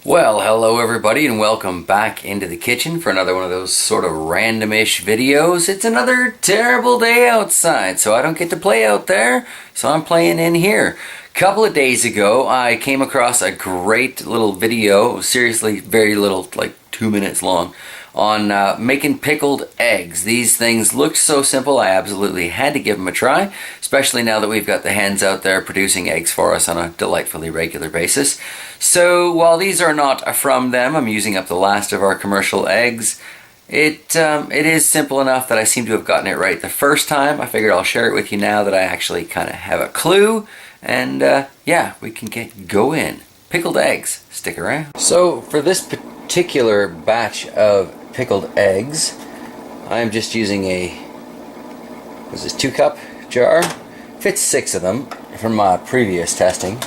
Well, hello everybody and welcome back into the kitchen for another one of those sort of randomish videos. It's another terrible day outside, so I don't get to play out there, so I'm playing in here. A couple of days ago, I came across a great little video, seriously very little, like 2 minutes long, on making pickled eggs. These things looked so simple, I absolutely had to give them a try, especially now that we've got the hens out there producing eggs for us on a delightfully regular basis. So while these are not from them, I'm using up the last of our commercial eggs. It is simple enough that I seem to have gotten it right the first time. I figured I'll share it with you now that I actually kind of have a clue, and yeah, we can get going. Pickled eggs, stick around. So for this particular batch of pickled eggs, I'm just using a, what's this, 2-cup jar. Fits 6 of them from my previous testing.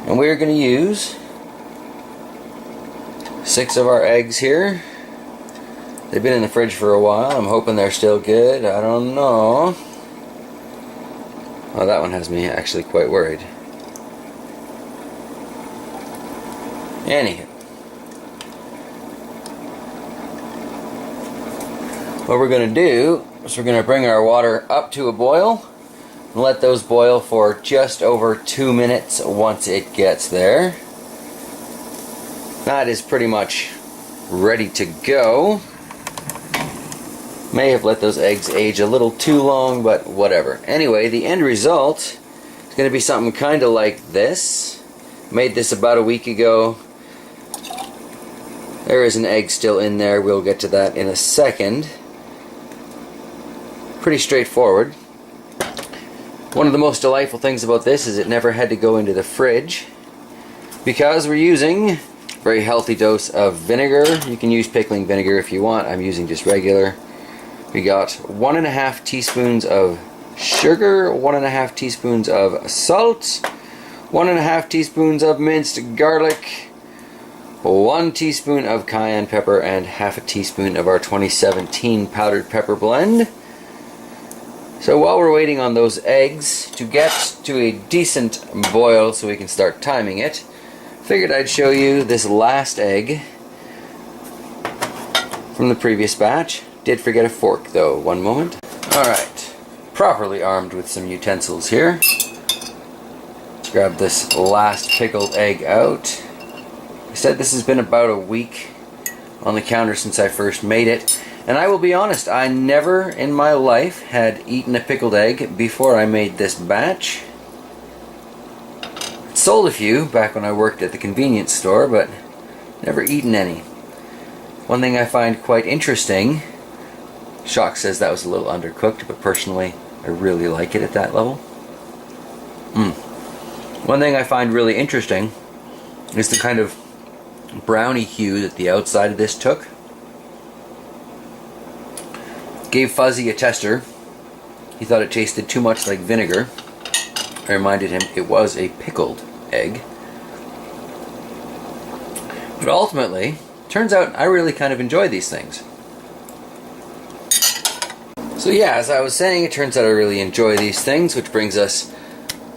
And we're going to use 6 of our eggs here. They've been in the fridge for a while. I'm hoping they're still good. I don't know. Well, that one has me actually quite worried. Anywho, what we're going to do is we're going to bring our water up to a boil and let those boil for just over 2 minutes once it gets there. That is pretty much ready to go. May have let those eggs age a little too long, but whatever. Anyway, the end result is going to be something kind of like this. Made this about a week ago. There is an egg still in there. We'll get to that in a second. Pretty straightforward. One of the most delightful things about this is it never had to go into the fridge because we're using a very healthy dose of vinegar. You can use pickling vinegar if you want. I'm using just regular. We got 1.5 teaspoons of sugar, 1.5 teaspoons of salt, 1.5 teaspoons of minced garlic, 1 teaspoon of cayenne pepper, and half a teaspoon of our 2017 powdered pepper blend. So while we're waiting on those eggs to get to a decent boil so we can start timing it, figured I'd show you this last egg from the previous batch. Did forget a fork though, one moment. Alright, properly armed with some utensils here. Let's grab this last pickled egg out. I said this has been about a week on the counter since I first made it. And I will be honest, I never in my life had eaten a pickled egg before I made this batch. Sold a few back when I worked at the convenience store, but never eaten any. One thing I find quite interesting, Shock says that was a little undercooked, but personally I really like it at that level. One thing I find really interesting is the kind of brownie hue that the outside of this took. Gave Fuzzy a tester. He thought it tasted too much like vinegar. I reminded him it was a pickled egg. But ultimately, turns out I really kind of enjoy these things. So yeah, as I was saying, it turns out I really enjoy these things, which brings us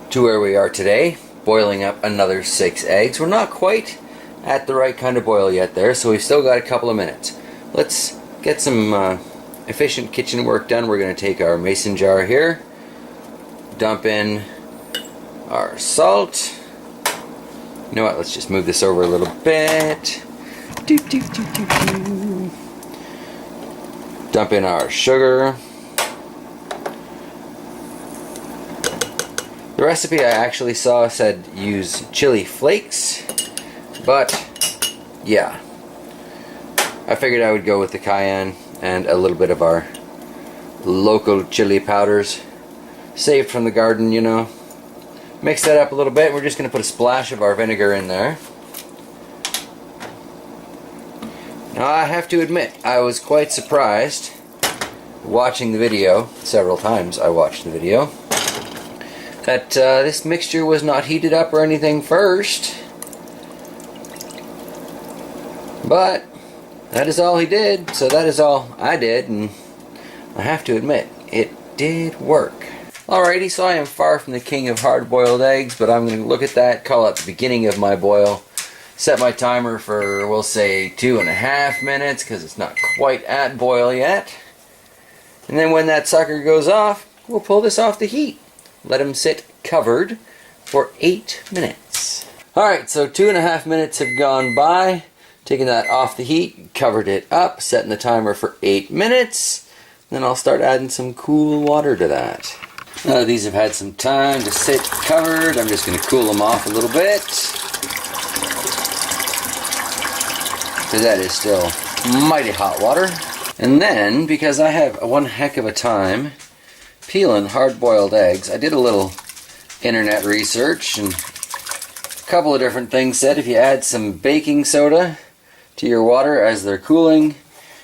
to where we are today, boiling up another 6 eggs. We're not quite at the right kind of boil yet there, so we've still got a couple of minutes. Let's get some efficient kitchen work done. We're going to take our mason jar here, dump in our salt. You know what, let's just move this over a little bit. Dump in our sugar. The recipe I actually saw said use chili flakes, but yeah, I figured I would go with the cayenne and a little bit of our local chili powders, saved from the garden, you know. Mix that up a little bit. We're just going to put a splash of our vinegar in there. Now I have to admit, I was quite surprised watching the video, several times I watched the video, that this mixture was not heated up or anything first. But that is all he did, so that is all I did, and I have to admit, it did work. Alrighty, so I am far from the king of hard-boiled eggs, but I'm going to look at that, call it the beginning of my boil. Set my timer for, we'll say, 2.5 minutes because it's not quite at boil yet. And then when that sucker goes off, we'll pull this off the heat. Let them sit covered for 8 minutes. Alright, so 2.5 minutes have gone by. Taking that off the heat, covered it up, setting the timer for 8 minutes. Then I'll start adding some cool water to that. Now that these have had some time to sit covered, I'm just going to cool them off a little bit. Because that is still mighty hot water. And then, because I have one heck of a time peeling hard-boiled eggs, I did a little internet research, and a couple of different things said if you add some baking soda to your water as they're cooling,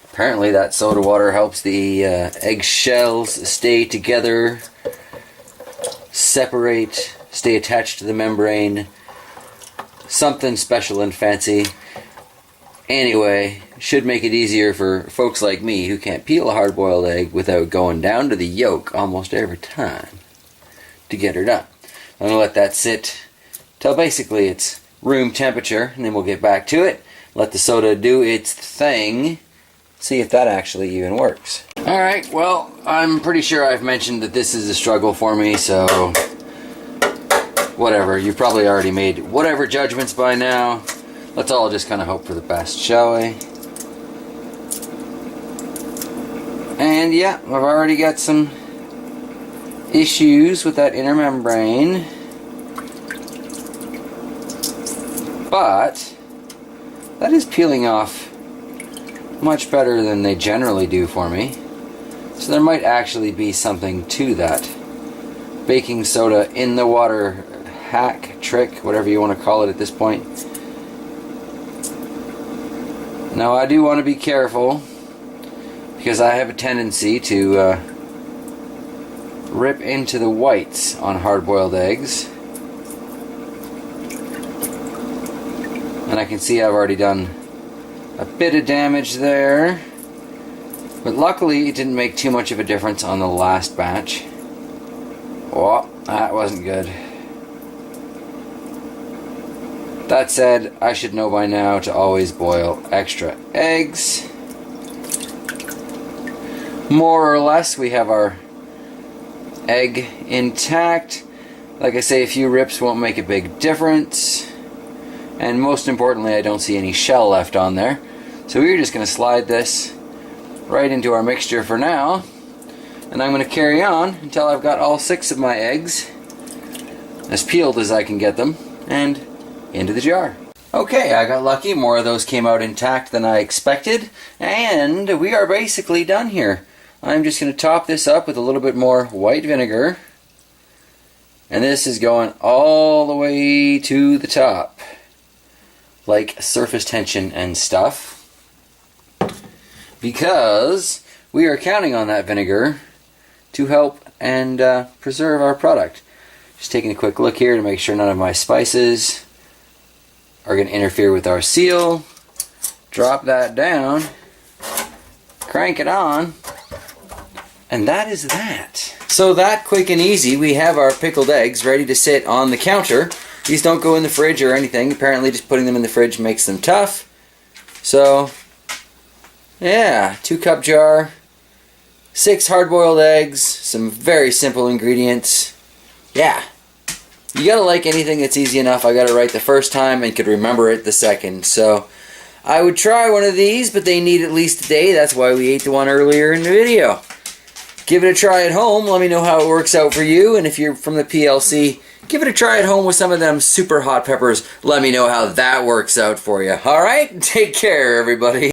apparently that soda water helps the egg shells stay together, separate, stay attached to the membrane. Something special and fancy. Anyway, should make it easier for folks like me who can't peel a hard-boiled egg without going down to the yolk almost every time to get her done. I'm going to let that sit till basically it's room temperature, and then we'll get back to it. Let the soda do its thing. See if that actually even works. Alright, well, I'm pretty sure I've mentioned that this is a struggle for me, so whatever. You've probably already made whatever judgments by now. Let's all just kind of hope for the best, shall we? And yeah, I've already got some issues with that inner membrane. But that is peeling off much better than they generally do for me. So there might actually be something to that. Baking soda in the water hack, trick, whatever you want to call it at this point. Now I do want to be careful because I have a tendency to rip into the whites on hard-boiled eggs. And I can see I've already done a bit of damage there. But luckily it didn't make too much of a difference on the last batch. Oh, that wasn't good. That said, I should know by now to always boil extra eggs. More or less, we have our egg intact. Like I say, a few rips won't make a big difference. And most importantly, I don't see any shell left on there. So we're just going to slide this right into our mixture for now. And I'm going to carry on until I've got all 6 of my eggs as peeled as I can get them, and into the jar. Okay, I got lucky. More of those came out intact than I expected, and we are basically done here. I'm just going to top this up with a little bit more white vinegar, and this is going all the way to the top, like surface tension and stuff, because we are counting on that vinegar to help and preserve our product. Just taking a quick look here to make sure none of my spices are going to interfere with our seal. Drop that down, crank it on, and that is that. So that quick and easy, we have our pickled eggs ready to sit on the counter. These don't go in the fridge or anything. Apparently just putting them in the fridge makes them tough. So yeah, 2-cup jar, 6 hard-boiled eggs, some very simple ingredients. Yeah. You gotta like anything that's easy enough. I got it right the first time and could remember it the second. So I would try one of these, but they need at least a day. That's why we ate the one earlier in the video. Give it a try at home. Let me know how it works out for you. And if you're from the PLC, give it a try at home with some of them super hot peppers. Let me know how that works out for you. Alright? Take care, everybody.